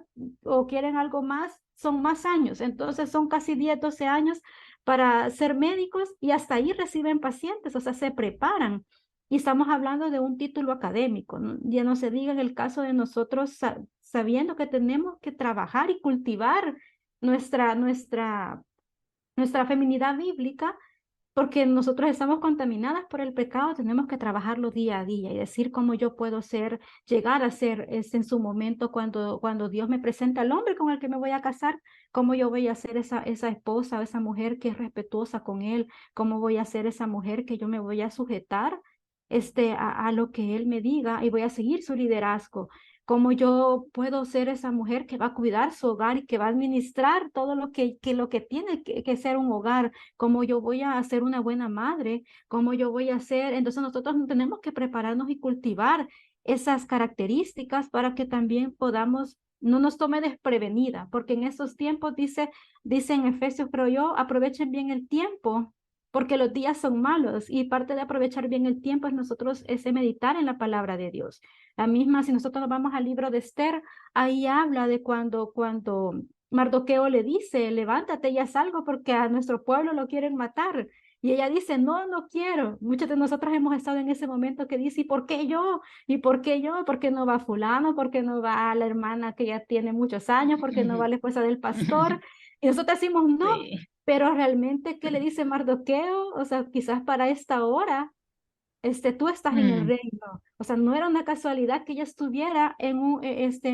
o quieren algo más, son más años. Entonces son casi 10 12 años para ser médicos y hasta ahí reciben pacientes, o sea, se preparan. Y estamos hablando de un título académico, ¿no? Ya no se diga en el caso de nosotros sabiendo que tenemos que trabajar y cultivar nuestra, nuestra, nuestra feminidad bíblica porque nosotros estamos contaminadas por el pecado, tenemos que trabajarlo día a día y decir cómo yo puedo ser, llegar a ser en su momento cuando Dios me presenta al hombre con el que me voy a casar, cómo yo voy a ser esa esposa o esa mujer que es respetuosa con él, cómo voy a ser esa mujer que yo me voy a sujetar a lo que él me diga y voy a seguir su liderazgo. Cómo yo puedo ser esa mujer que va a cuidar su hogar y que va a administrar todo lo que tiene que ser un hogar, cómo yo voy a ser una buena madre, cómo yo voy a ser. Entonces nosotros tenemos que prepararnos y cultivar esas características para que también podamos, no nos tome desprevenida, porque en esos tiempos dice en Efesios, creo yo, aprovechen bien el tiempo, porque los días son malos y parte de aprovechar bien el tiempo es nosotros ese meditar en la palabra de Dios. La misma, si nosotros nos vamos al libro de Esther, ahí habla de cuando Mardoqueo le dice, levántate y haz algo porque a nuestro pueblo lo quieren matar. Y ella dice, no, no quiero. Muchos de nosotros hemos estado en ese momento que dice, ¿y por qué yo? ¿Y por qué yo? ¿Por qué no va fulano? ¿Por qué no va la hermana que ya tiene muchos años? ¿Por qué no va la esposa del pastor? Y nosotros decimos, no, Sí. pero realmente, ¿qué le dice Mardoqueo? O sea, quizás para esta hora tú estás en el Mm, reino. O sea, no era una casualidad que ella estuviera en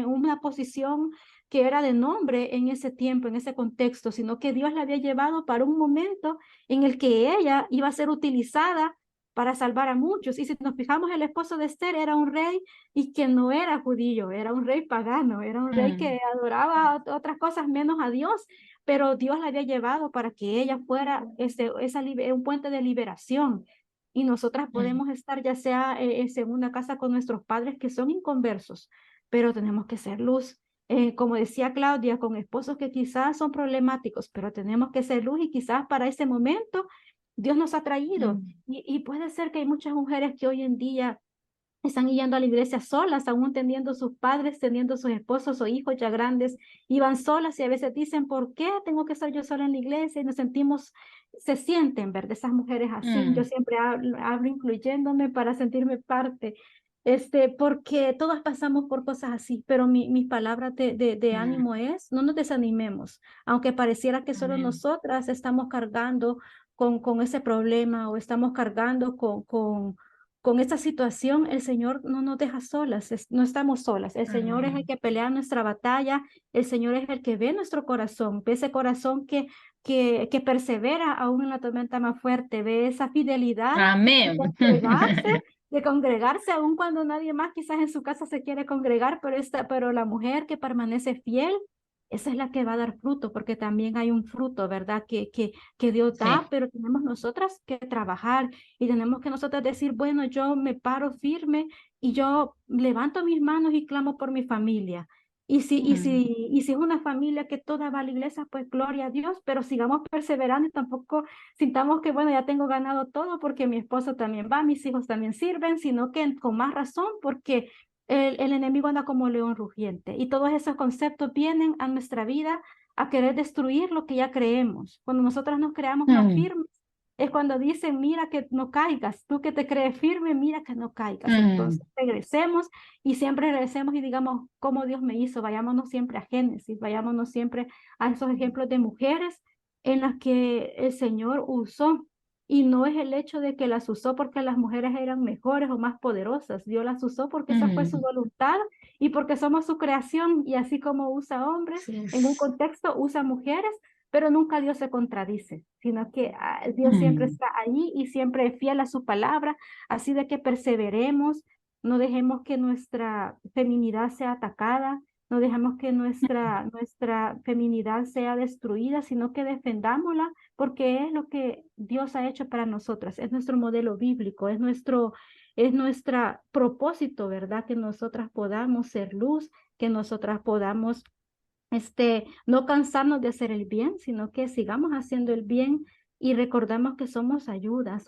una posición que era de nombre en ese tiempo, en ese contexto, sino que Dios la había llevado para un momento en el que ella iba a ser utilizada para salvar a muchos. Y si nos fijamos, el esposo de Esther era un rey y que no era judío, era un rey pagano, era un rey mm, que adoraba otras cosas menos a Dios, pero Dios la había llevado para que ella fuera un puente de liberación y nosotras mm, podemos estar ya sea en una casa con nuestros padres que son inconversos, pero tenemos que ser luz. Como decía Claudia, con esposos que quizás son problemáticos, pero tenemos que ser luz y quizás para ese momento Dios nos ha traído. mm, Y puede ser que hay muchas mujeres que hoy en día están yendo a la iglesia solas, aún teniendo sus padres, teniendo sus esposos o hijos ya grandes, y van solas y a veces dicen, ¿por qué tengo que estar yo sola en la iglesia? Y nos sentimos, se sienten, ¿verdad? Esas mujeres así. Yo mm, siempre hablo incluyéndome para sentirme parte, porque todas pasamos por cosas así, pero mi palabra de mm. ánimo es, no nos desanimemos, aunque pareciera que solo Amén. nosotras estamos cargando con ese problema o estamos cargando con esta situación, el Señor no nos deja solas, no estamos solas. El Señor es el Amén. que pelea nuestra batalla, el Señor es el que ve nuestro corazón, ve ese corazón que persevera aún en la tormenta más fuerte, ve esa fidelidad de Amén. congregarse, de congregarse aún cuando nadie más quizás en su casa se quiere congregar, pero la mujer que permanece fiel, esa es la que va a dar fruto, porque también hay un fruto, ¿verdad? Que Dios da, Sí. pero tenemos nosotras que trabajar y tenemos que nosotros decir, bueno, yo me paro firme y yo levanto mis manos y clamo por mi familia. Mm, Y si es una familia que toda va a la iglesia, pues gloria a Dios, pero sigamos perseverando y tampoco sintamos que, bueno, ya tengo ganado todo porque mi esposo también va, mis hijos también sirven, sino que con más razón porque el enemigo anda como león rugiente y todos esos conceptos vienen a nuestra vida a querer destruir lo que ya creemos. Cuando nosotros nos creamos más mm, firmes, es cuando dicen, mira que no caigas, tú que te crees firme, mira que no caigas. mm, Entonces regresemos y siempre regresemos y digamos cómo Dios me hizo. Vayámonos siempre a Génesis, vayámonos siempre a esos ejemplos de mujeres en las que el Señor usó. Y no es el hecho de que las usó porque las mujeres eran mejores o más poderosas. Dios las usó porque esa fue su mm. voluntad y porque somos su creación. Y así como usa hombres, Así en un es. contexto usa mujeres, pero nunca Dios se contradice, sino que Dios siempre Mm, está allí y siempre es fiel a su palabra, así de que perseveremos, no dejemos que nuestra feminidad sea atacada, no dejemos que nuestra feminidad sea destruida, sino que defendámosla, porque es lo que Dios ha hecho para nosotras, es nuestro modelo bíblico, es nuestro propósito, ¿verdad? Que nosotras podamos ser luz, que nosotras podamos no cansarnos de hacer el bien, sino que sigamos haciendo el bien y recordamos que somos ayudas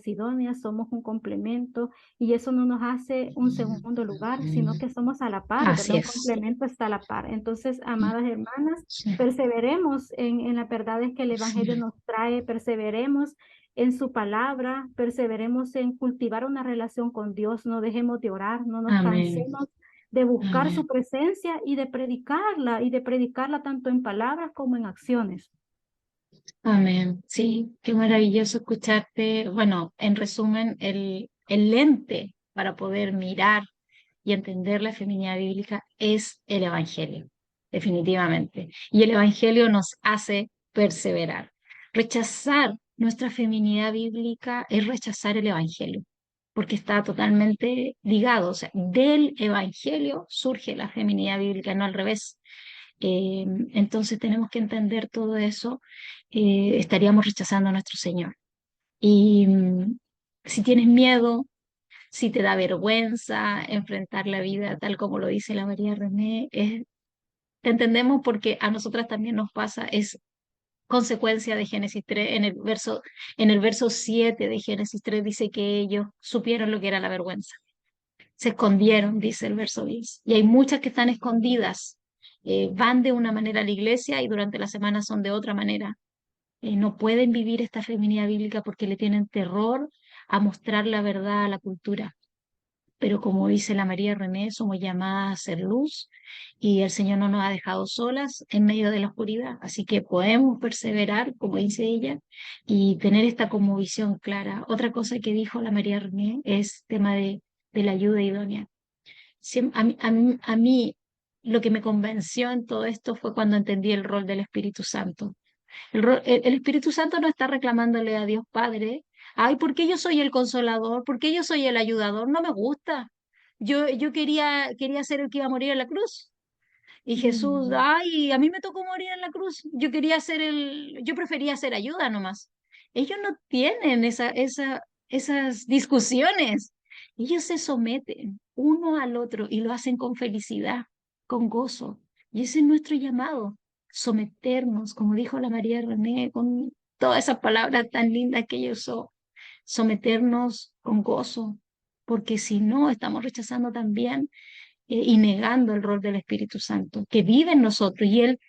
idóneas, somos un complemento y eso no nos hace un segundo lugar, sino mm. que somos a la par, ¿verdad? Así Un es. complemento está a la par. Entonces, Mm, amadas hermanas, sí, perseveremos en las verdades que el Evangelio sí. nos trae, perseveremos en su palabra, perseveremos en cultivar una relación con Dios, no dejemos de orar, no nos Amén. cansemos de buscar su Amén. presencia y de predicarla tanto en palabras como en acciones. Amén. Sí, qué maravilloso escucharte. Bueno, en resumen, el lente para poder mirar y entender la feminidad bíblica es el Evangelio, definitivamente. Y el Evangelio nos hace perseverar. Rechazar nuestra feminidad bíblica es rechazar el Evangelio, porque está totalmente ligado. O sea, del Evangelio surge la feminidad bíblica, no al revés. Entonces tenemos que entender todo eso, estaríamos rechazando a nuestro Señor. Y si tienes miedo, si te da vergüenza enfrentar la vida tal como lo dice la María René, te entendemos porque a nosotras también nos pasa, es consecuencia de Génesis 3, en el verso 7 de Génesis 3 dice que ellos supieron lo que era la vergüenza. Se escondieron, dice el verso 10. Y hay muchas que están escondidas. Van de una manera a la iglesia y durante la semana son de otra manera. No pueden vivir esta feminidad bíblica porque le tienen terror a mostrar la verdad a la cultura. Pero como dice la María René, somos llamadas a ser luz y el Señor no nos ha dejado solas en medio de la oscuridad. Así que podemos perseverar, como dice ella, y tener esta como visión clara. Otra cosa que dijo la María René es tema de la ayuda idónea. A mí lo que me convenció en todo esto fue cuando entendí el rol del Espíritu Santo. El Espíritu Santo no está reclamándole a Dios Padre, ay, ¿por qué yo soy el consolador? ¿Por qué yo soy el ayudador? No me gusta. Yo quería ser el que iba a morir en la cruz. Y Jesús, Mm. ay, a mí me tocó morir en la cruz. Yo prefería ser ayuda nomás. Ellos no tienen esas discusiones. Ellos se someten uno al otro y lo hacen con felicidad, con gozo. Y ese es nuestro llamado, someternos, como dijo la María René, con todas esas palabras tan lindas que ella usó, someternos con gozo, porque si no, estamos rechazando también y negando el rol del Espíritu Santo, que vive en nosotros y Él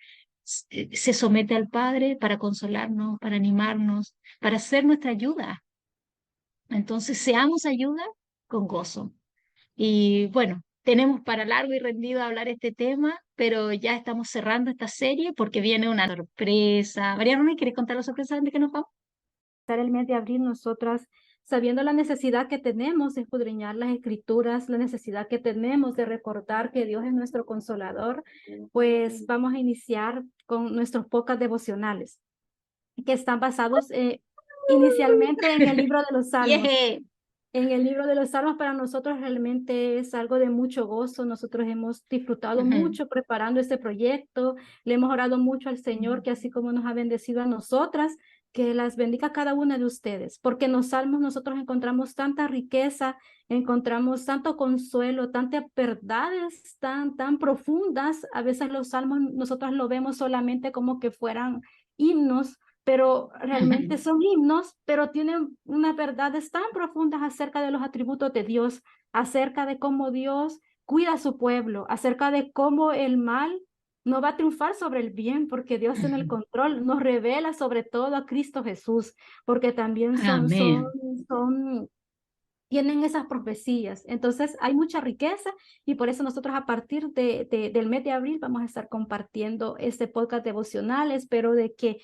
se somete al Padre para consolarnos, para animarnos, para ser nuestra ayuda. Entonces, seamos ayuda con gozo. Y bueno, tenemos para largo y rendido hablar este tema, pero ya estamos cerrando esta serie porque viene una sorpresa. Mariana, ¿me quieres contar la sorpresa antes que nos vamos? El mes de abril, nosotras, sabiendo la necesidad que tenemos de escudriñar las escrituras, la necesidad que tenemos de recordar que Dios es nuestro consolador, pues vamos a iniciar con nuestros podcasts devocionales, que están basados inicialmente en el libro de los Salmos. Yeah. En el libro de los Salmos para nosotros realmente es algo de mucho gozo. Nosotros hemos disfrutado Ujú. mucho preparando este proyecto. Le hemos orado mucho al Señor que así como nos ha bendecido a nosotras, que las bendiga a cada una de ustedes, porque en los Salmos nosotros encontramos tanta riqueza, encontramos tanto consuelo, tantas verdades tan profundas. A veces los Salmos nosotros lo vemos solamente como que fueran himnos, pero realmente son himnos, pero tienen unas verdades tan profundas acerca de los atributos de Dios, acerca de cómo Dios cuida a su pueblo, acerca de cómo el mal no va a triunfar sobre el bien, porque Dios tiene el control, nos revela sobre todo a Cristo Jesús, porque también Amén. son tienen esas profecías. Entonces hay mucha riqueza y por eso nosotros a partir del mes de abril vamos a estar compartiendo este podcast devocional. Espero de que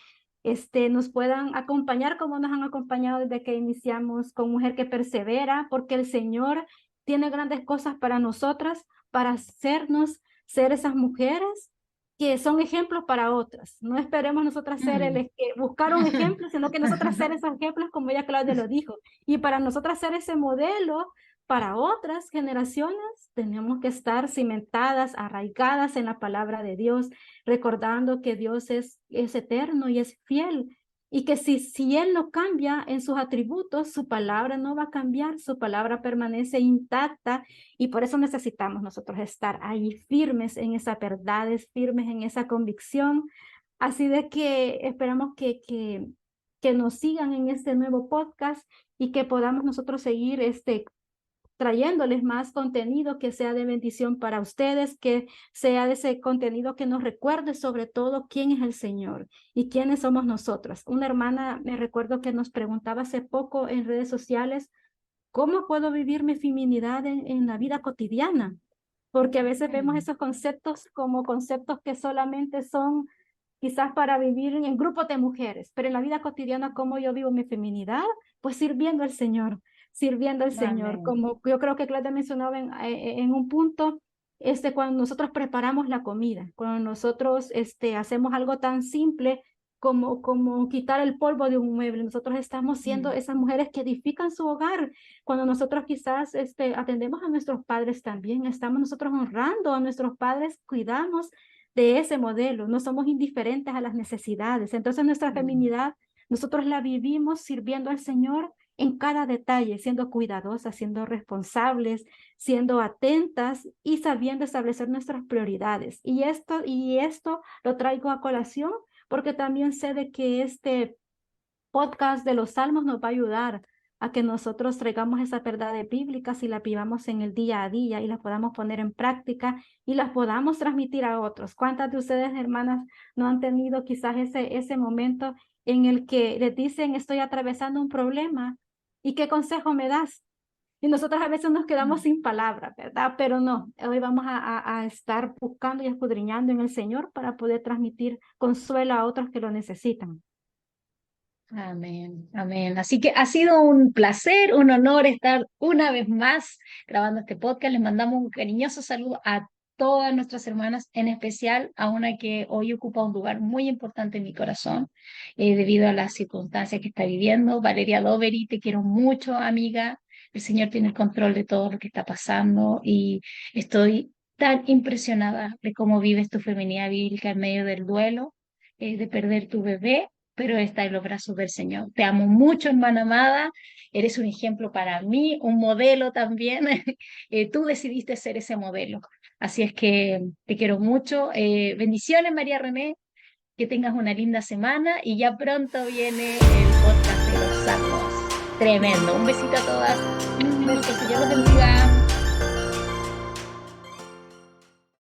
nos puedan acompañar como nos han acompañado desde que iniciamos con Mujer que Persevera, porque el Señor tiene grandes cosas para nosotras, para hacernos ser esas mujeres que son ejemplos para otras. No esperemos nosotras ser Mm. buscar un ejemplo, sino que nosotras ser esos ejemplos como ya Claudia lo dijo. Y para nosotras ser ese modelo para otras generaciones, tenemos que estar cimentadas, arraigadas en la palabra de Dios, recordando que Dios es eterno y es fiel. Y que si Él no cambia en sus atributos, su palabra no va a cambiar, su palabra permanece intacta y por eso necesitamos nosotros estar ahí firmes en esas verdades, firmes en esa convicción. Así de que esperamos que nos sigan en este nuevo podcast y que podamos nosotros seguir trayéndoles más contenido que sea de bendición para ustedes, que sea de ese contenido que nos recuerde sobre todo quién es el Señor y quiénes somos nosotras. Una hermana me recuerdo que nos preguntaba hace poco en redes sociales, ¿cómo puedo vivir mi feminidad en la vida cotidiana? Porque a veces vemos esos conceptos como conceptos que solamente son quizás para vivir en grupos de mujeres, pero en la vida cotidiana, ¿cómo yo vivo mi feminidad? Pues sirviendo al Señor, Amén. como yo creo que Claudia mencionaba en un punto, cuando nosotros preparamos la comida, cuando nosotros hacemos algo tan simple como quitar el polvo de un mueble, nosotros estamos siendo Mm, esas mujeres que edifican su hogar. Cuando nosotros quizás atendemos a nuestros padres también, estamos nosotros honrando a nuestros padres, cuidamos de ese modelo, no somos indiferentes a las necesidades. Entonces nuestra mm, feminidad, nosotros la vivimos sirviendo al Señor en cada detalle, siendo cuidadosas, siendo responsables, siendo atentas y sabiendo establecer nuestras prioridades. Y esto lo traigo a colación porque también sé de que este podcast de los salmos nos va a ayudar a que nosotros traigamos esas verdades bíblicas y las vivamos en el día a día y las podamos poner en práctica y las podamos transmitir a otros. ¿Cuántas de ustedes, hermanas, no han tenido quizás ese momento en el que les dicen, estoy atravesando un problema y qué consejo me das? Y nosotros a veces nos quedamos mm. sin palabras, ¿verdad? Pero no, hoy vamos a estar buscando y escudriñando en el Señor para poder transmitir consuelo a otros que lo necesitan. Amén, amén. Así que ha sido un placer, un honor estar una vez más grabando este podcast. Les mandamos un cariñoso saludo a todas nuestras hermanas, en especial a una que hoy ocupa un lugar muy importante en mi corazón, debido a las circunstancias que está viviendo. Valeria Doveri, te quiero mucho, amiga. El Señor tiene el control de todo lo que está pasando y estoy tan impresionada de cómo vives tu feminidad bíblica en medio del duelo, de perder tu bebé, pero está en los brazos del Señor. Te amo mucho, hermana amada. Eres un ejemplo para mí, un modelo también. Tú decidiste ser ese modelo. Así es que te quiero mucho. Bendiciones, María René. Que tengas una linda semana y ya pronto viene el podcast de los salmos. Tremendo. Un besito a todas. Un Que el besito. Señor los bendiga.